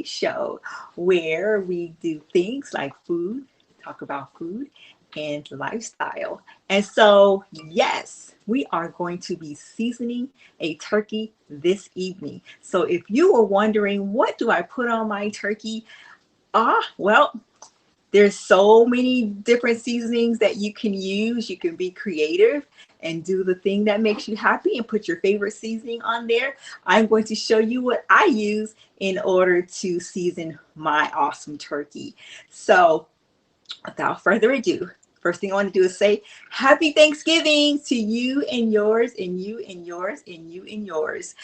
show where we do things like food, talk about food and lifestyle. And so, yes, we are going to be seasoning a turkey this evening. So, if you were wondering, what do I put on my turkey? Well, there's so many different seasonings that you can use. You can be creative and do the thing that makes you happy and put your favorite seasoning on there. I'm going to show you what I use in order to season my awesome turkey. So, without further ado, first thing I want to do is say happy Thanksgiving to you and yours, and you and yours, and you and yours.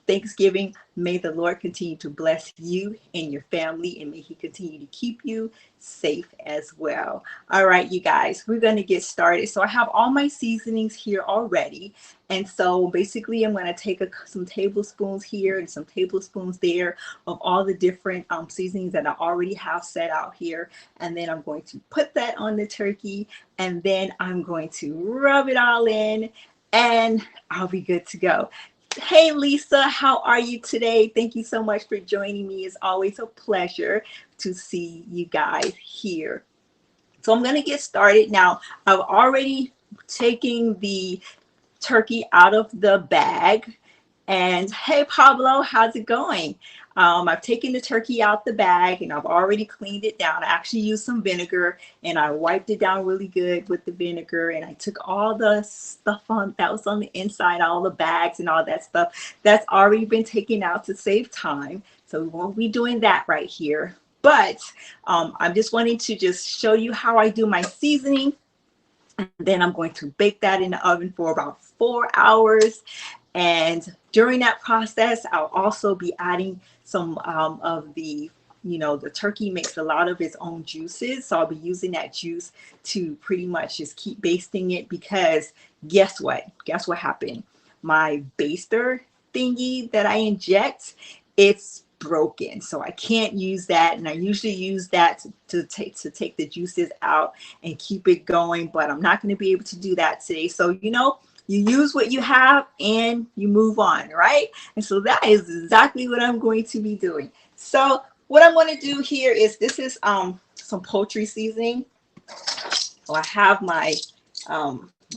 Thanksgiving. May the Lord continue to bless you and your family, and may He continue to keep you safe as well. All right, you guys, we're going to get started. So I have all my seasonings here already. And so basically, I'm going to take some tablespoons here and some tablespoons there of all the different seasonings that I already have set out here. And then I'm going to put that on the turkey, and then I'm going to rub it all in, and I'll be good to go. Hey Lisa, how are you today? Thank you so much for joining me. It's always a pleasure to see you guys here. So I'm going to get started now. I've already taken the turkey out of the bag. And hey, Pablo, how's it going? I've taken the turkey out the bag and I've already cleaned it down. I actually used some vinegar and I wiped it down really good with the vinegar. And I took all the stuff on that was on the inside, all the bags and all that stuff. That's already been taken out to save time. So we won't be doing that right here. But I'm just wanting to just show you how I do my seasoning. And then I'm going to bake that in the oven for about 4 hours. And during that process, I'll also be adding some of the turkey makes a lot of its own juices. So I'll be using that juice to pretty much just keep basting it, because guess what? Guess what happened? My baster thingy that I inject, it's broken, so I can't use that. And I usually use that to take the juices out and keep it going, but I'm not going to be able to do that today. So you use what you have and you move on, right? And so that is exactly what I'm going to be doing. So what I'm going to do here is, this is some poultry seasoning. So I have my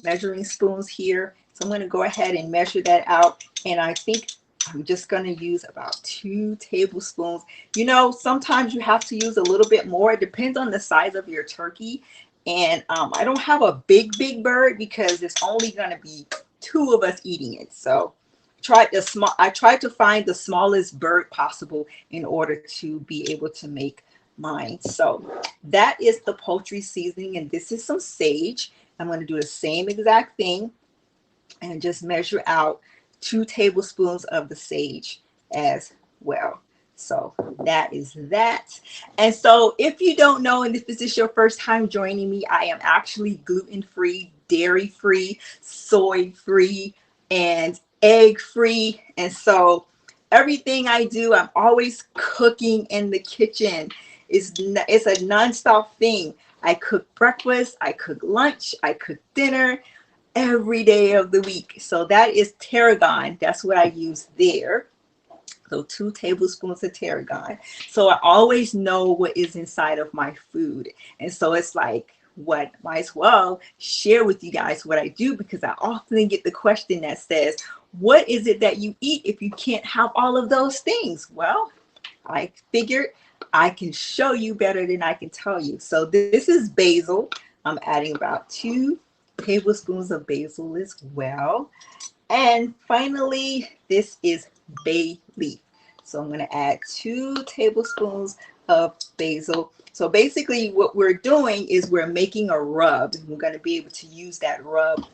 measuring spoons here. So I'm going to go ahead and measure that out. And I think I'm just going to use about 2 tablespoons. Sometimes you have to use a little bit more. It depends on the size of your turkey. And I don't have a big bird because it's only going to be 2 of us eating it. So I tried to find the smallest bird possible in order to be able to make mine. So that is the poultry seasoning, and this is some sage. I'm going to do the same exact thing and just measure out 2 tablespoons of the sage as well. So that is that. And so if you don't know, and if this is your first time joining me, I am actually gluten-free, dairy-free, soy-free, and egg-free. And so everything I do, I'm always cooking in the kitchen. It's a nonstop thing. I cook breakfast, I cook lunch, I cook dinner every day of the week. So that is tarragon. That's what I use there. So 2 tablespoons of tarragon. So I always know what is inside of my food. And so it's like, what might as well share with you guys what I do, because I often get the question that says, what is it that you eat if you can't have all of those things? Well, I figured I can show you better than I can tell you. So this is basil. I'm adding about 2 tablespoons of basil as well. And finally, this is bay leaf. So I'm going to add 2 tablespoons of basil. So basically what we're doing is we're making a rub. We're going to be able to use that rub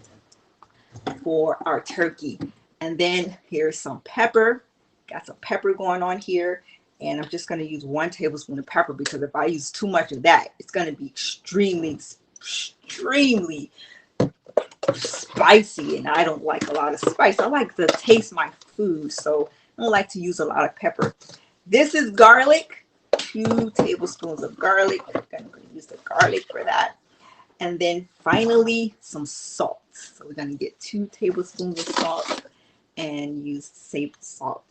for our turkey. And then here's some pepper. Got some pepper going on here. And I'm just going to use 1 tablespoon of pepper, because if I use too much of that, it's going to be extremely spicy, and I don't like a lot of spice. I like to taste my food, so I don't like to use a lot of pepper. This is garlic, 2 tablespoons of garlic. I'm going to use the garlic for that. And then finally, some salt. So we're going to get 2 tablespoons of salt and use safe salt.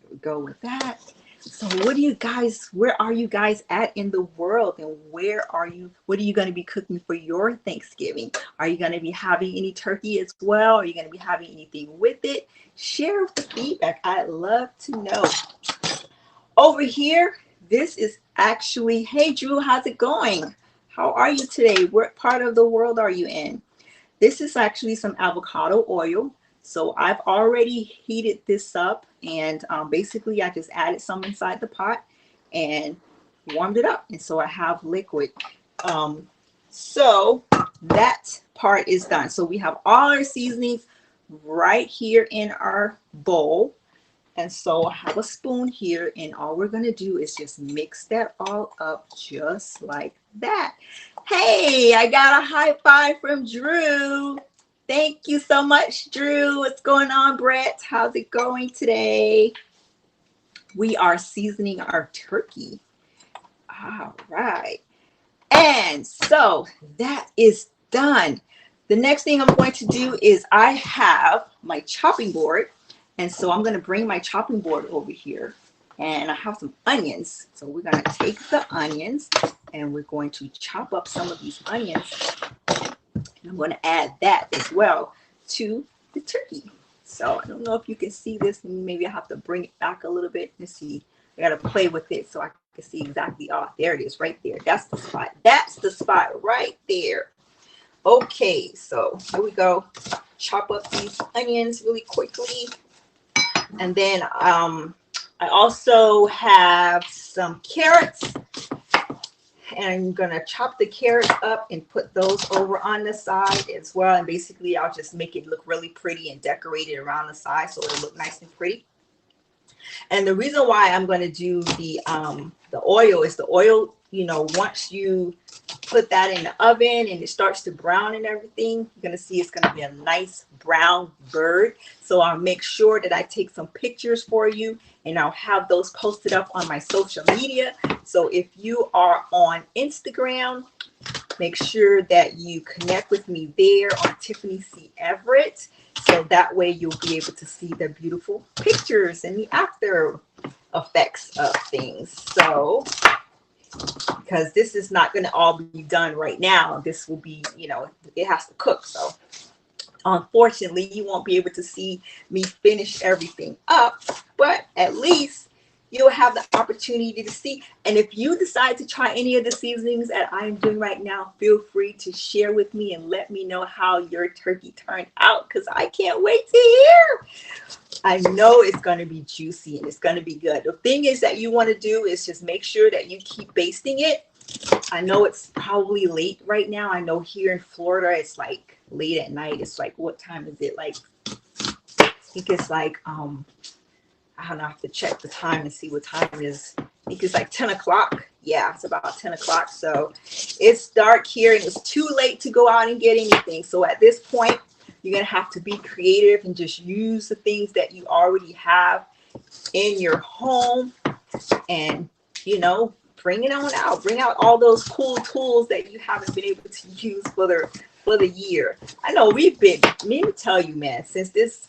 There we go with that. So what do you guys, where are you guys at in the world, and where are you, what are you going to be cooking for your Thanksgiving? Are you going to be having any turkey as well? Are you going to be having anything with it? Share the feedback. I'd love to know. Over here, this is actually, hey Drew, how's it going? How are you today? What part of the world are you in? This is actually some avocado oil. So I've already heated this up, and basically I just added some inside the pot and warmed it up. And so I have liquid. So that part is done. So we have all our seasonings right here in our bowl. And so I have a spoon here, and all we're going to do is just mix that all up just like that. Hey, I got a high five from Drew. Thank you so much, Drew. What's going on, Brett? How's it going today? We are seasoning our turkey. All right. And so that is done. The next thing I'm going to do is I have my chopping board. And so I'm going to bring my chopping board over here, and I have some onions. So we're going to take the onions and we're going to chop up some of these onions. And I'm going to add that as well to the turkey. So I don't know if you can see this. Maybe I have to bring it back a little bit. Let's see. I got to play with it so I can see exactly. Oh, there it is right there. That's the spot. That's the spot right there. Okay, so here we go. Chop up these onions really quickly. And then I also have some carrots, and I'm going to chop the carrots up and put those over on the side as well. And basically I'll just make it look really pretty and decorate it around the side so it'll look nice and pretty. And the reason why I'm going to do the oil is the oil, you know, once you put that in the oven and it starts to brown and everything, you're going to see it's going to be a nice brown bird. So I'll make sure that I take some pictures for you, and I'll have those posted up on my social media. So if you are on Instagram, make sure that you connect with me there on Tiffany C. Everett. So that way you'll be able to see the beautiful pictures and the after effects of things. So, because this is not going to all be done right now. This will be, you know, it has to cook. So unfortunately, you won't be able to see me finish everything up, but at least you'll have the opportunity to see. And if you decide to try any of the seasonings that I'm doing right now, feel free to share with me and let me know how your turkey turned out, because I can't wait to hear. I know it's going to be juicy and it's going to be good. The thing is that you want to do is just make sure that you keep basting it. I know it's probably late right now. I know here in Florida, it's like late at night. It's like, what time is it? Like, I think it's like, I don't know, I have to check the time and see what time it is. I think it's like 10 o'clock. Yeah, it's about 10 o'clock. So it's dark here and it's too late to go out and get anything. So at this point, you're going to have to be creative and just use the things that you already have in your home and, you know, bring it on out. Bring out all those cool tools that you haven't been able to use for the year. I know we've been, let me tell you, man, since this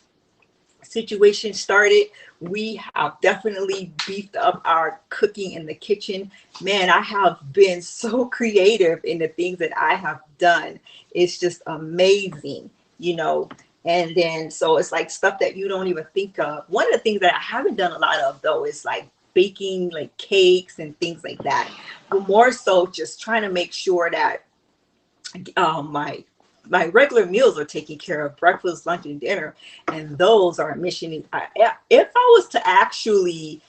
situation started, we have definitely beefed up our cooking in the kitchen. Man, I have been so creative in the things that I have done. It's just amazing, you know. And then so it's like stuff that you don't even think of. One of the things that I haven't done a lot of though is like baking like cakes and things like that, but more so just trying to make sure that my regular meals are taken care of, breakfast, lunch, and dinner, and those are a mission. If I was to actually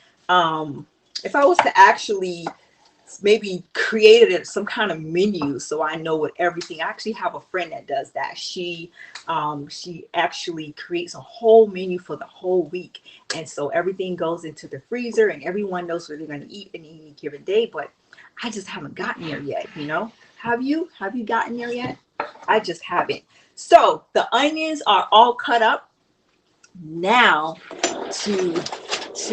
maybe created some kind of menu so I know what everything. I actually have a friend that does that. She actually creates a whole menu for the whole week, and so everything goes into the freezer and everyone knows what they're going to eat in any given day. But I just haven't gotten there yet, you know. Have you gotten there yet? I just haven't. So the onions are all cut up. Now to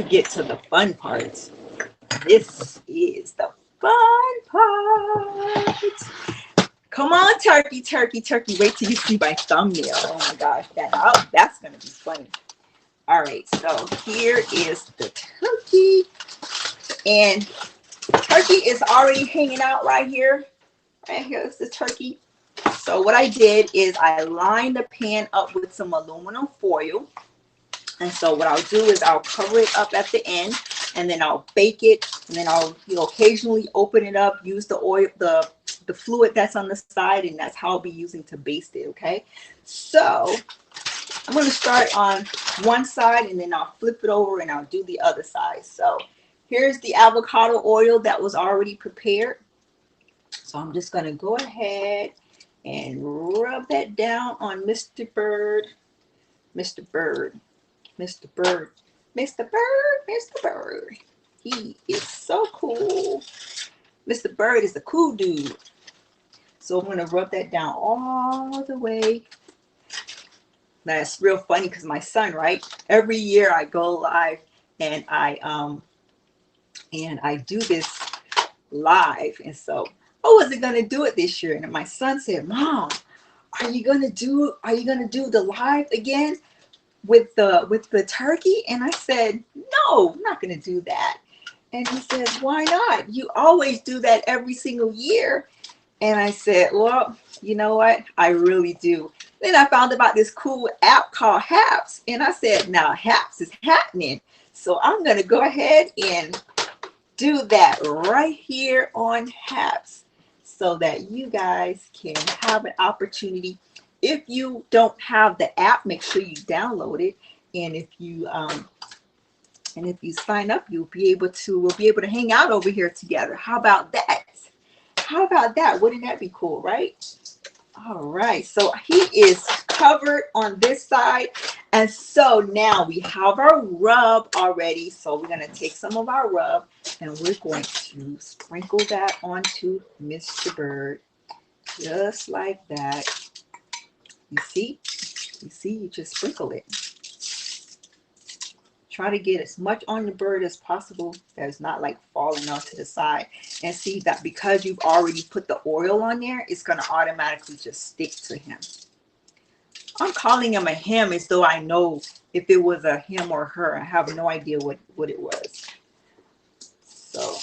get to the fun part. This is the fun part. Come on, turkey. Wait till you see my thumbnail. Oh my gosh, that's gonna be funny. All right, so here is the turkey. And turkey is already hanging out right here. Right here is the turkey. So what I did is I lined the pan up with some aluminum foil. And so what I'll do is I'll cover it up at the end, and then I'll bake it, and then I'll occasionally open it up, use the oil, the fluid that's on the side, and that's how I'll be using to baste it. Okay, so I'm going to start on one side, and then I'll flip it over and I'll do the other side. So here's the avocado oil that was already prepared. So I'm just going to go ahead and rub that down on Mr. Bird. Mr. Bird. Mr. Bird. Mr. Bird. Mr. Bird. He is so cool. Mr. Bird is a cool dude. So I'm going to rub that down all the way. That's real funny because my son, right? Every year I go live and I do this live. And so I wasn't going to do it this year. And my son said, Mom, are you going to do the live again with the turkey? And I said, no, I'm not going to do that. And he says, why not? You always do that every single year. And I said, well, you know what? I really do. Then I found about this cool app called Haps. And I said, now Haps is happening. So I'm going to go ahead and do that right here on Haps so that you guys can have an opportunity. If you don't have the app, make sure you download it. And if you sign up, we'll be able to hang out over here together. How about that? How about that? Wouldn't that be cool, right? All right, so he is covered on this side. And so now we have our rub already. So we're going to take some of our rub and we're going to sprinkle that onto Mr. Bird. Just like that. You see, you just sprinkle it. Try to get as much on the bird as possible that it's not like falling onto the side. And see that because you've already put the oil on there, it's going to automatically just stick to him. I'm calling him a him as though I know if it was a him or her. I have no idea what it was. So,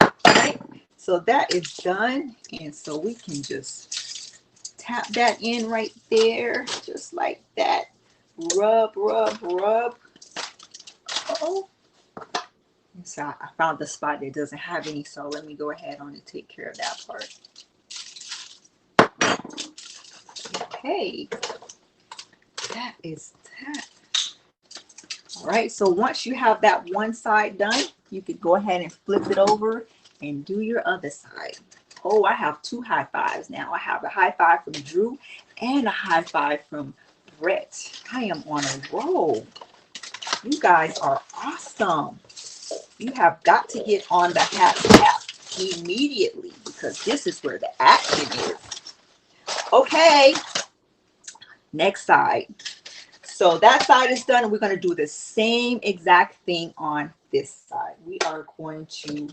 all right. So that is done. And so we can just tap that in right there, just like that. Rub, rub, rub. Uh-oh. So I found the spot that doesn't have any, so let me go ahead on and take care of that part. Okay. That is that. All right, so once you have that one side done, you can go ahead and flip it over and do your other side. Oh, I have two high fives now. I have a high five from Drew and a high five from Brett. I am on a roll. You guys are awesome. You have got to get on the app immediately because this is where the action is. Okay, next side. So that side is done and we're going to do the same exact thing on this side. We are going to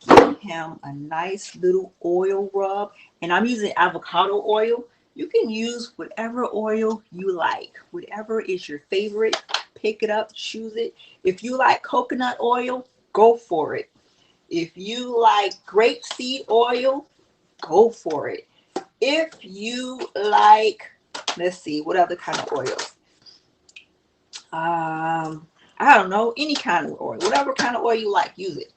give him a nice little oil rub, and I'm using avocado oil. You can use whatever oil you like, whatever is your favorite. Pick it up, choose it. If you like coconut oil, go for it. If you like grapeseed oil, go for it. If you like, let's see, what other kind of oils? I don't know, any kind of oil, whatever kind of oil you like, use it.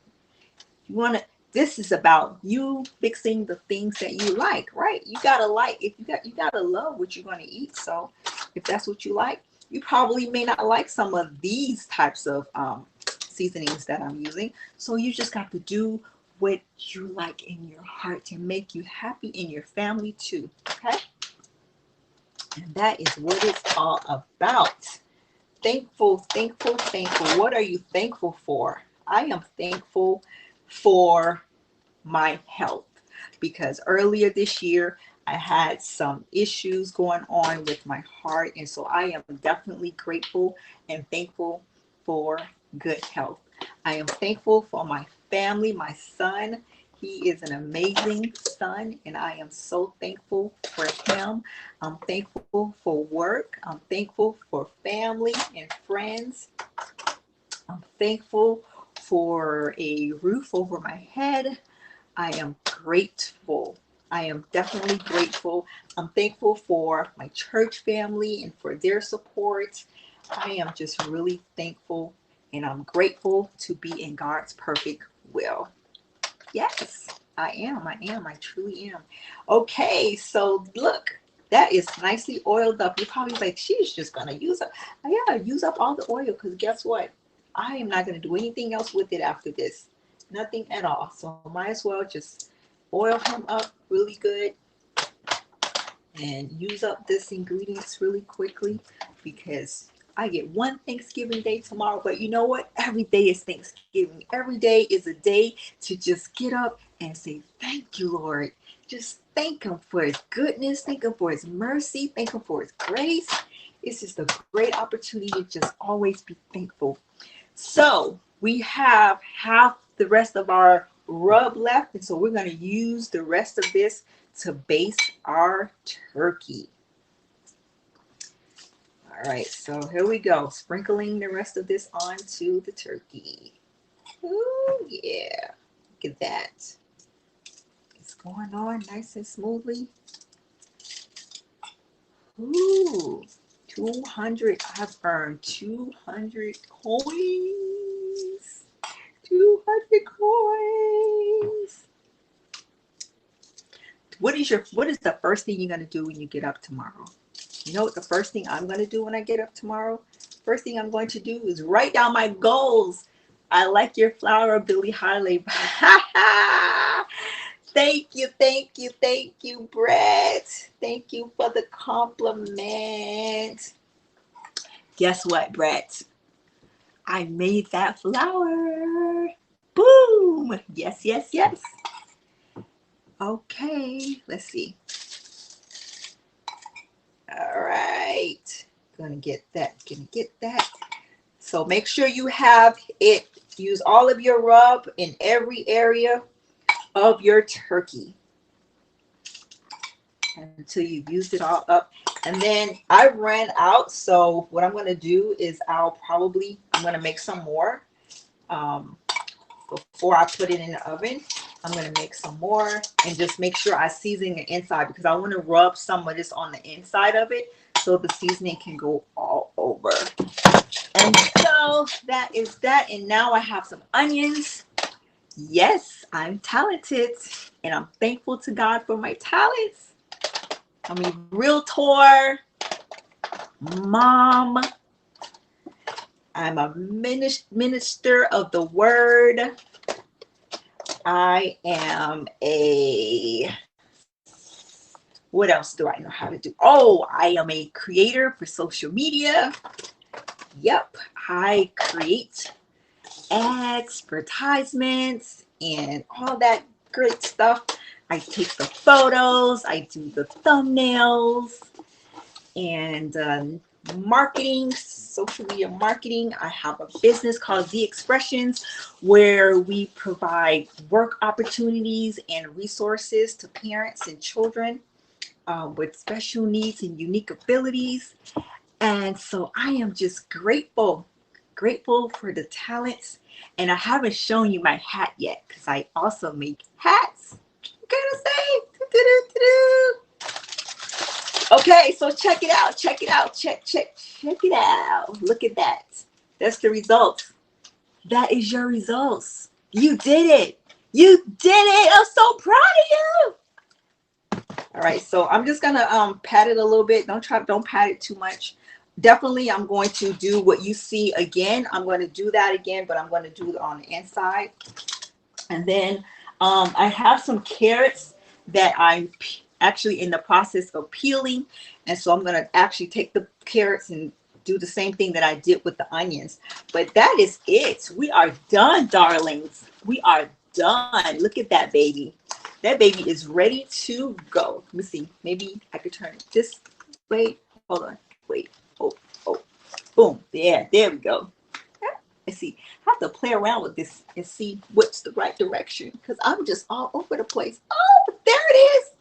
You want to. This is about you fixing the things that you like, right? You gotta like. If you gotta love what you're gonna eat. So, if that's what you like, you probably may not like some of these types of seasonings that I'm using. So you just got to do what you like in your heart to make you happy in your family too. Okay, and that is what it's all about. Thankful, thankful, thankful. What are you thankful for? I am thankful for my health because earlier this year I had some issues going on with my heart, and so I am definitely grateful and thankful for good health. I am thankful for my family, my son. He is an amazing son, and I am so thankful for him. I'm thankful for work. I'm thankful for family and friends. I'm thankful for a roof over my head. I am grateful. I am definitely grateful. I'm thankful for my church family and for their support. I am just really thankful and I'm grateful to be in God's perfect will. Yes, I am. I am. I truly am. Okay, so look, that is nicely oiled up. You're probably like, she's just gonna use up. Yeah, use up all the oil because guess what? I am not gonna do anything else with it after this. Nothing at all. So might as well just oil him up really good and use up this ingredients really quickly because I get one Thanksgiving day tomorrow, but you know what? Every day is Thanksgiving. Every day is a day to just get up and say, thank you, Lord. Just thank him for his goodness, thank him for his mercy, thank him for his grace. It's just a great opportunity to just always be thankful. So we have half the rest of our rub left, and so we're going to use the rest of this to base our turkey. All right, so here we go, sprinkling the rest of this onto the turkey. Ooh, yeah, look at that. It's going on nice and smoothly. Ooh, 200, I've earned 200 coins. 200 coins. What is the first thing you're going to do when you get up tomorrow? You know what the first thing I'm going to do when I get up tomorrow? First thing I'm going to do is write down my goals. I like your flower, Billie Holiday. Thank you, thank you, thank you, Brett. Thank you for the compliment. Guess what, Brett? I made that flower. Boom. Yes, yes, yes. Okay, let's see. All right, gonna get that. So make sure you have it. Use all of your rub in every area of your turkey until you've used it all up. And then I ran out, so what I'm going to do is I'm going to make some more before I put it in the oven. I'm going to make some more and just make sure I season the inside because I want to rub some of this on the inside of it so the seasoning can go all over. And so that is that. And now I have some onions. Yes, I'm talented and I'm thankful to God for my talents. I'm a realtor, mom. I'm a minister of the word. I am what else do I know how to do? Oh, I am a creator for social media. Yep, I create ads, advertisements, and all that great stuff. I take the photos, I do the thumbnails, and marketing, social media marketing. I have a business called The Expressions where we provide work opportunities and resources to parents and children with special needs and unique abilities. And so I am just grateful for the talents. And I haven't shown you my hat yet because I also make hats. I'm gonna say, okay, so check it out. Check it out. Look at that. That's the results. That is your results. You did it. I'm so proud of you. All right, so I'm just gonna pat it a little bit. Don't pat it too much. Definitely, I'm going to do what you see again. I'm going to do that again, but I'm going to do it on the inside. And then I have some carrots that I'm actually in the process of peeling. And so I'm going to actually take the carrots and do the same thing that I did with the onions. But that is it. We are done, darlings. We are done. Look at that baby. That baby is ready to go. Let me see. Maybe I could turn it this way. Hold on. Wait. Oh. Boom. Yeah, there we go. Let's see. I have to play around with this and see what's the right direction because I'm just all over the place. Oh, there it is.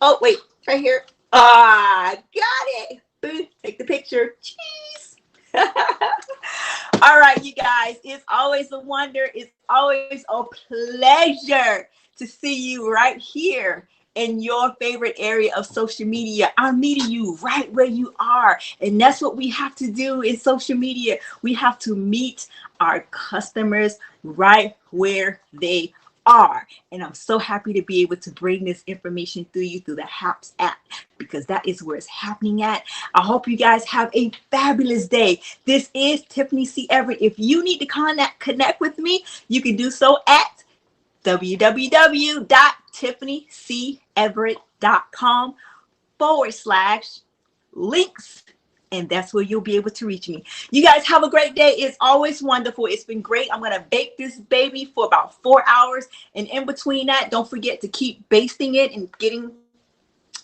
Oh, wait. Right here. Ah, got it. Boom. Take the picture. Cheese. All right, you guys, it's always a wonder. It's always a pleasure to see you right here in your favorite area of social media. I'm meeting you right where you are. And that's what we have to do in social media. We have to meet our customers right where they are. And I'm so happy to be able to bring this information through you through the HAPS app, because that is where it's happening at. I hope you guys have a fabulous day. This is Tiffany C. Everett. If you need to connect with me, you can do so at www.tiffanyceverett.com/links. And that's where you'll be able to reach me. You guys have a great day. It's always wonderful. It's been great. I'm going to bake this baby for about 4 hours. And in between that, don't forget to keep basting it and getting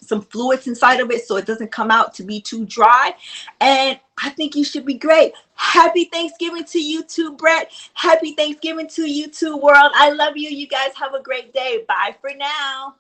some fluids inside of it so it doesn't come out to be too dry. And I think you should be great. Happy Thanksgiving to you too, Brett. Happy Thanksgiving to you too, world. I love you. You guys have a great day. Bye for now.